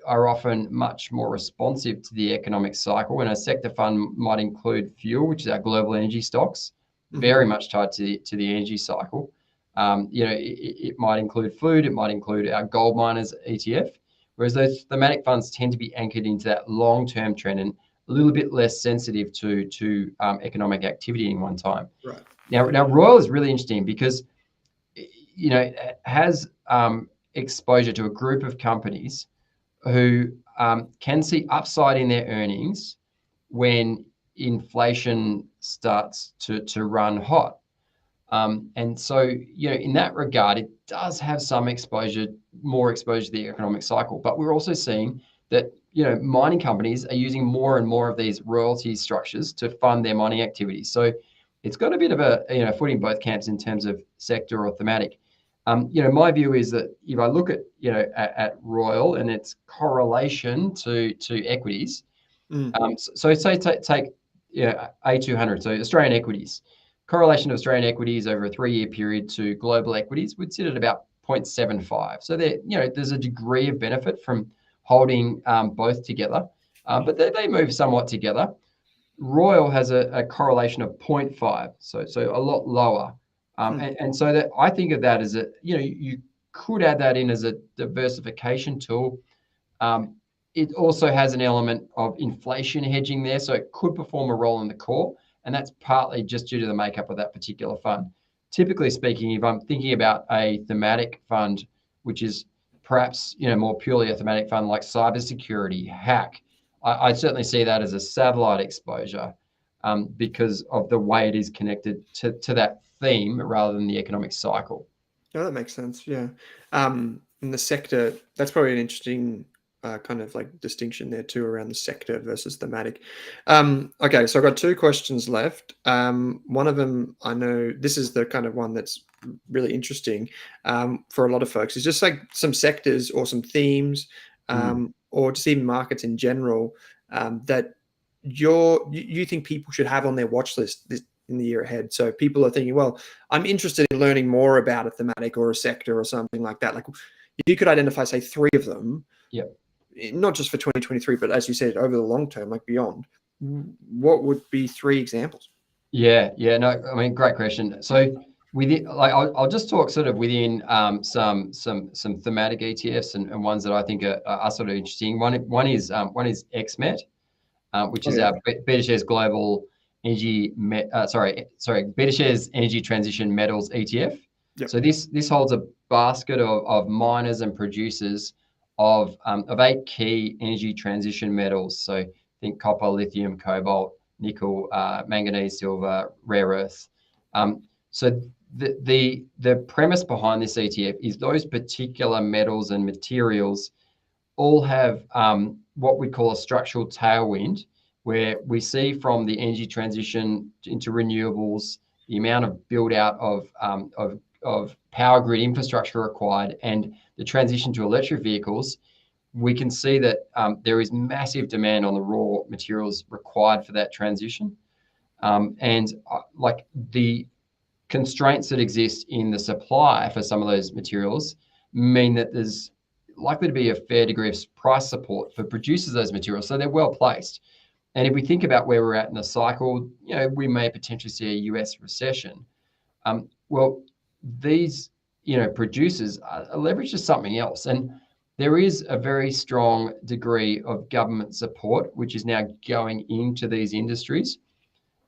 are often much more responsive to the economic cycle, and a sector fund might include fuel, which is our global energy stocks, very much tied to the energy cycle. It might include food, it might include our gold miners ETF, whereas those thematic funds tend to be anchored into that long-term trend and a little bit less sensitive to economic activity in one time. Right. Now Royal is really interesting because it has exposure to a group of companies who can see upside in their earnings when inflation starts to run hot. And so, in that regard, it does have some more exposure to the economic cycle. But we're also seeing that, mining companies are using more and more of these royalty structures to fund their mining activities. So it's got a bit of a, foot in both camps in terms of sector or thematic. My view is that if I look at, at Royal and its correlation to equities, so say take A200, so Australian equities, correlation of Australian equities over a 3-year period to global equities would sit at about 0.75. So there's a degree of benefit from holding both together, but they move somewhat together. Royal has a correlation of 0.5, so a lot lower. And so that I think of that as you could add that in as a diversification tool. It also has an element of inflation hedging there, so it could perform a role in the core, and that's partly just due to the makeup of that particular fund. Typically speaking, if I'm thinking about a thematic fund, which is perhaps more purely a thematic fund like cybersecurity, hack, I'd certainly see that as a satellite exposure because of the way it is connected to that theme rather than the economic cycle. Yeah, that makes sense. Yeah. In the sector, that's probably an interesting kind of like distinction there too around the sector versus thematic. Okay, so I've got 2 questions left. One of them, I know this is the kind of one that's really interesting for a lot of folks. It's just like some sectors or some themes or just even markets in general that you think people should have on their watch list in the year ahead. So people are thinking, well, I'm interested in learning more about a thematic or a sector or something like that. Like if you could identify, say, 3 of them, not just for 2023, but as you said, over the long term, like beyond, what would be 3 examples? Yeah, no, I mean, great question. So within, like, I'll just talk sort of within some thematic ETFs and ones that I think are sort of interesting. One is XMET, which is our Betashares Global Energy, Betashares Energy Transition Metals ETF. Yep. So this holds a basket of miners and producers of 8 key energy transition metals. So think copper, lithium, cobalt, nickel, manganese, silver, rare earth. So the premise behind this ETF is those particular metals and materials all have what we call a structural tailwind, where we see from the energy transition into renewables, the amount of build out of power grid infrastructure required, and the transition to electric vehicles. We can see that there is massive demand on the raw materials required for that transition, and like the constraints that exist in the supply for some of those materials mean that there's likely to be a fair degree of price support for producers of those materials, so they're well placed. And if we think about where we're at in the cycle, we may potentially see a US recession. Well, these producers are leveraged to something else, and there is a very strong degree of government support which is now going into these industries.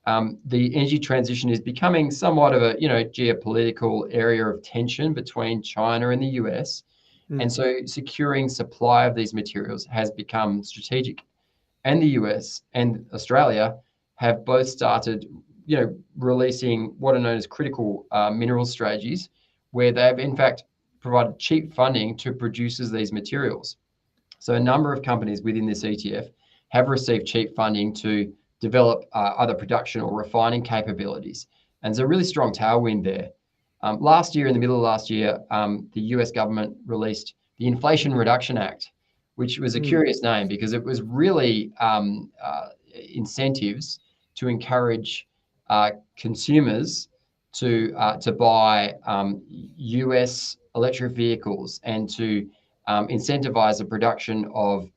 The energy transition is becoming somewhat of a geopolitical area of tension between China and the US. And so securing supply of these materials has become strategic. And the US and Australia have both started, releasing what are known as critical mineral strategies, where they've in fact provided cheap funding to producers of these materials. So a number of companies within this ETF have received cheap funding to develop either production or refining capabilities. And there's a really strong tailwind there. Last year, in the middle of last year, the US government released the Inflation Reduction Act, which was a curious name because it was really incentives to encourage consumers to buy US electric vehicles and to incentivize the production of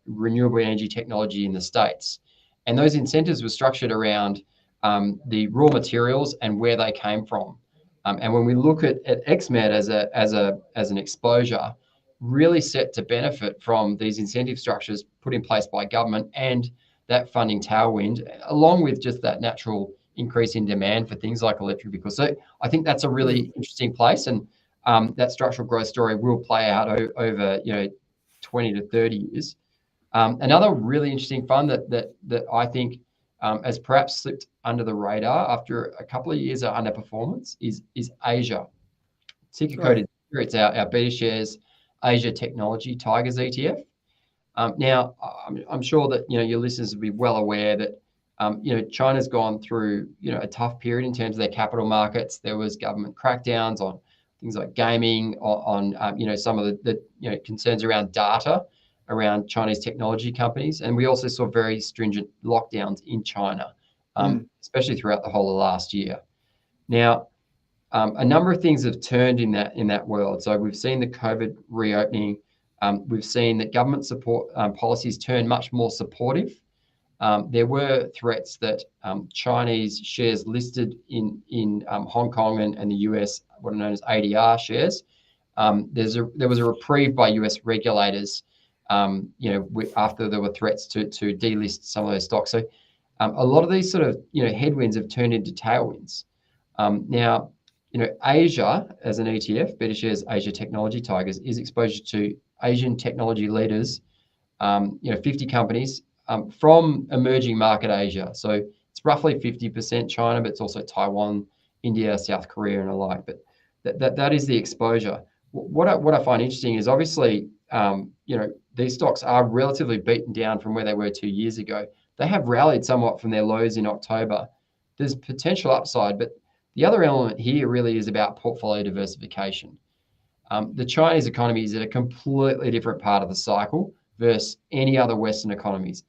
renewable energy technology in the States. And those incentives were structured around the raw materials and where they came from. And when we look at XMED as an exposure, really set to benefit from these incentive structures put in place by government and that funding tailwind, along with just that natural increase in demand for things like electric vehicles. So I think that's a really interesting place, and that structural growth story will play out over 20 to 30 years. Another really interesting fund that I think has perhaps slipped under the radar after a couple of years of underperformance is Asia. Ticker code is here. It's our Betashares Asia Technology Tigers ETF. Now, I'm sure that your listeners will be well aware that China's gone through a tough period in terms of their capital markets. There was government crackdowns on things like gaming, on some of the concerns around data around Chinese technology companies, and we also saw very stringent lockdowns in China, especially throughout the whole of last year. Now, a number of things have turned in that world. So we've seen the COVID reopening. We've seen that government support policies turn much more supportive. There were threats that Chinese shares listed in Hong Kong and the US, what are known as ADR shares. There was a reprieve by US regulators, after there were threats to delist some of those stocks. So a lot of these sort of headwinds have turned into tailwinds. Now, Asia as an ETF, Betashares Asia Technology Tigers, is exposure to Asian technology leaders, 50 companies from emerging market Asia. So it's roughly 50% China, but it's also Taiwan, India, South Korea, and alike. But that is the exposure. What I find interesting is obviously, these stocks are relatively beaten down from where they were 2 years ago. They have rallied somewhat from their lows in October. There's potential upside, but the other element here really is about portfolio diversification. The Chinese economy is at a completely different part of the cycle versus any other Western economies.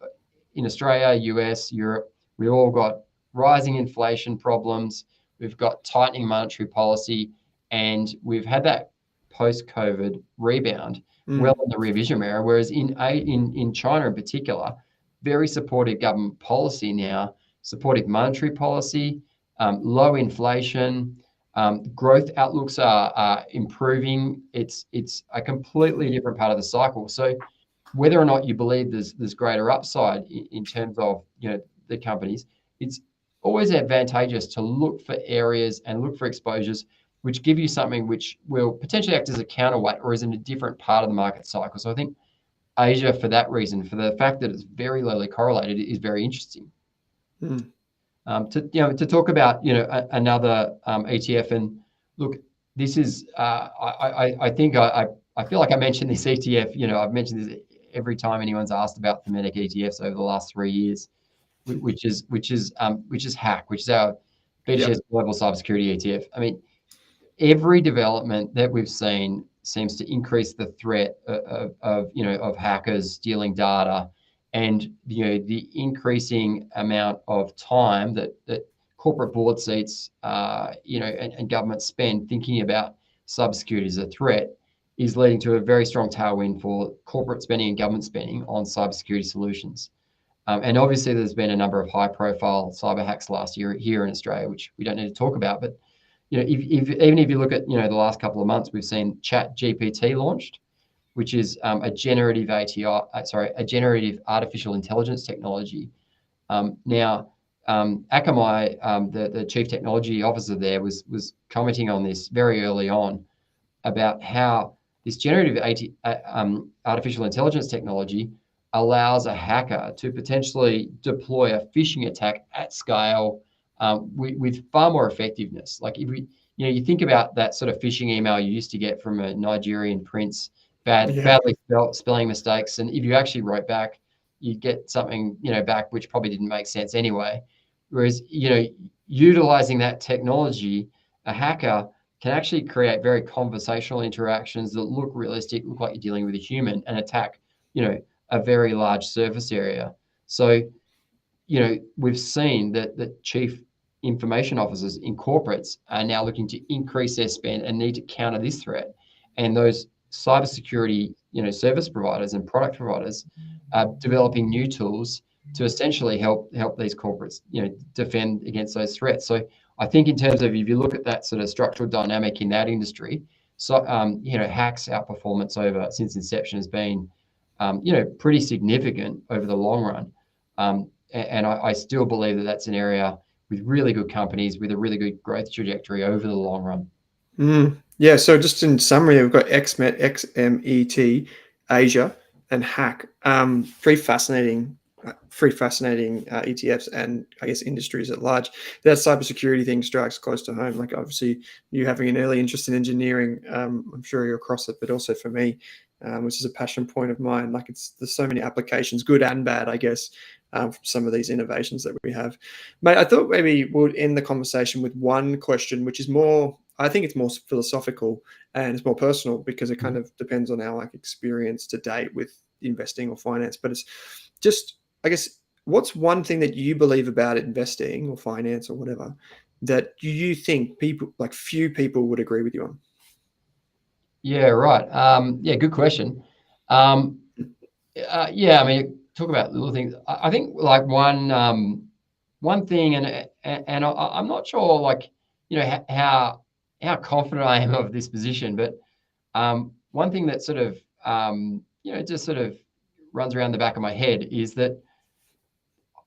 In Australia, US, Europe, we've all got rising inflation problems. We've got tightening monetary policy, and we've had that post-COVID rebound well in the revision mirror. Whereas in China in particular, very supportive government policy now, supportive monetary policy, low inflation, growth outlooks are improving. It's a completely different part of the cycle. So whether or not you believe there's greater upside in terms of the companies, it's always advantageous to look for areas and look for exposures which give you something which will potentially act as a counterweight or is in a different part of the market cycle. So I think Asia, for that reason, for the fact that it's very lowly correlated, is very interesting. To talk about another ETF, and look, this is, I think I feel like I mentioned this ETF, I've mentioned this every time anyone's asked about thematic ETFs over the last 3 years, which is HACK, which is our Betashares Global Cybersecurity ETF. I mean, every development that we've seen seems to increase the threat of hackers stealing data, and the increasing amount of time that corporate board seats and governments spend thinking about cybersecurity as a threat is leading to a very strong tailwind for corporate spending and government spending on cybersecurity solutions. And obviously, there's been a number of high-profile cyber hacks last year here in Australia, which we don't need to talk about. But even if you look at the last couple of months, we've seen ChatGPT launched, which is a generative artificial intelligence technology. Now, Akamai, the chief technology officer there, was commenting on this very early on about how this generative artificial intelligence technology allows a hacker to potentially deploy a phishing attack at scale with far more effectiveness. Like if you think about that sort of phishing email you used to get from a Nigerian prince, badly spelling mistakes, and if you actually wrote back, you'd get something back which probably didn't make sense anyway. Whereas utilizing that technology, a hacker can actually create very conversational interactions that look realistic, look like you're dealing with a human, and attack a very large surface area. So we've seen that chief information officers in corporates are now looking to increase their spend and need to counter this threat. And those cybersecurity, service providers and product providers are developing new tools to essentially help these corporates, defend against those threats. So I think in terms of, if you look at that sort of structural dynamic in that industry, so HAC's outperformance since inception has been, pretty significant over the long run. And I still believe that that's an area with really good companies with a really good growth trajectory over the long run. Yeah, so just in summary, we've got XMET, Asia, and HACK. Pretty fascinating ETFs and I guess industries at large. That cybersecurity thing strikes close to home. Like obviously, you having an early interest in engineering, I'm sure you're across it, but also for me, which is a passion point of mine. Like there's so many applications, good and bad, I guess, from some of these innovations that we have. Mate, I thought maybe we'll end the conversation with one question, which is more, I think it's more philosophical and it's more personal because it kind of depends on our experience to date with investing or finance. But it's just, I guess, what's one thing that you believe about investing or finance or whatever that you think few people would agree with you on? Yeah, right. Good question. I mean, talk about little things. I think like one thing, and I'm not sure like how confident I am of this position, but one thing that sort of just sort of runs around the back of my head is that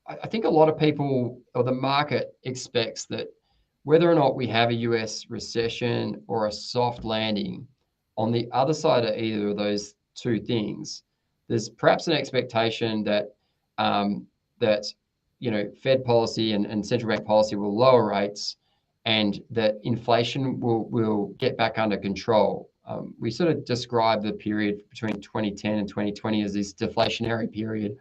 I think a lot of people, or the market, expects that whether or not we have a US recession or a soft landing, on the other side of either of those two things, there's perhaps an expectation that Fed policy and central bank policy will lower rates, and that inflation will get back under control. We sort of describe the period between 2010 and 2020 as this deflationary period,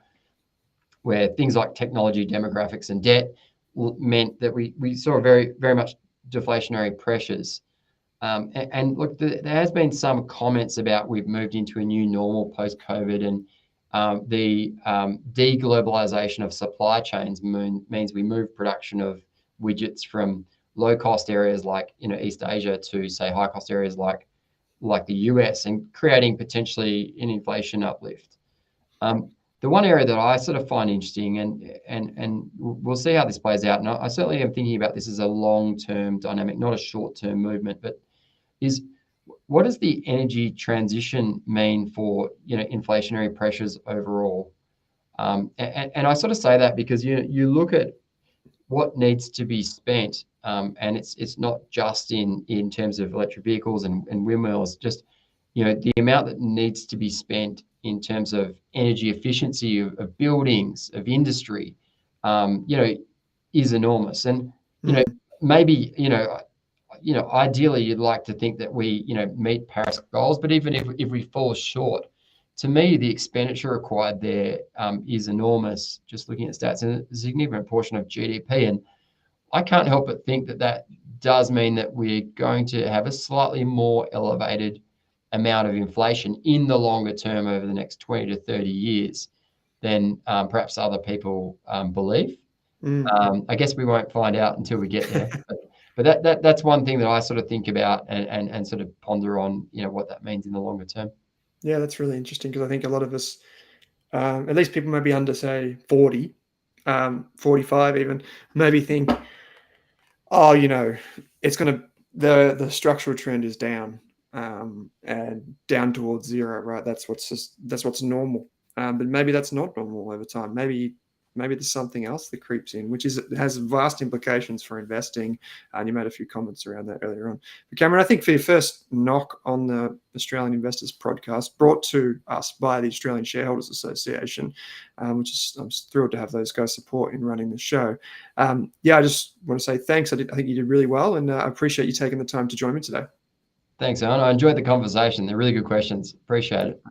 where things like technology, demographics, and debt meant that we saw very, very much deflationary pressures. And look, there has been some comments about we've moved into a new normal post-COVID, and the deglobalization of supply chains means we move production of widgets from low-cost areas like East Asia to, say, high-cost areas like the US, and creating potentially an inflation uplift. The one area that I sort of find interesting, and we'll see how this plays out, and I certainly am thinking about this as a long-term dynamic, not a short-term movement, but is what does the energy transition mean for inflationary pressures overall? And I sort of say that because you look at what needs to be spent, and it's not just in terms of electric vehicles and windmills, just the amount that needs to be spent in terms of energy efficiency of buildings, of industry, is enormous. And maybe ideally you'd like to think that we, meet Paris goals, but even if we fall short, to me, the expenditure required there is enormous, just looking at stats, and a significant portion of GDP. And I can't help but think that does mean that we're going to have a slightly more elevated amount of inflation in the longer term over the next 20 to 30 years than perhaps other people believe. I guess we won't find out until we get there. But that's one thing that I sort of think about and sort of ponder on, what that means in the longer term. Yeah, that's really interesting, because I think a lot of us, at least people maybe under, say, 40, 45 even, maybe think, oh, it's going to, the structural trend is down, and down towards zero, right? That's what's normal. But maybe that's not normal over time. Maybe there's something else that creeps in, which has vast implications for investing. And you made a few comments around that earlier on. But Cameron, I think for your first knock on the Australian Investors podcast, brought to us by the Australian Shareholders Association, I'm thrilled to have those guys' support in running the show. I just want to say thanks. I think you did really well, and I appreciate you taking the time to join me today. Thanks, Owen. I enjoyed the conversation. They're really good questions. Appreciate it.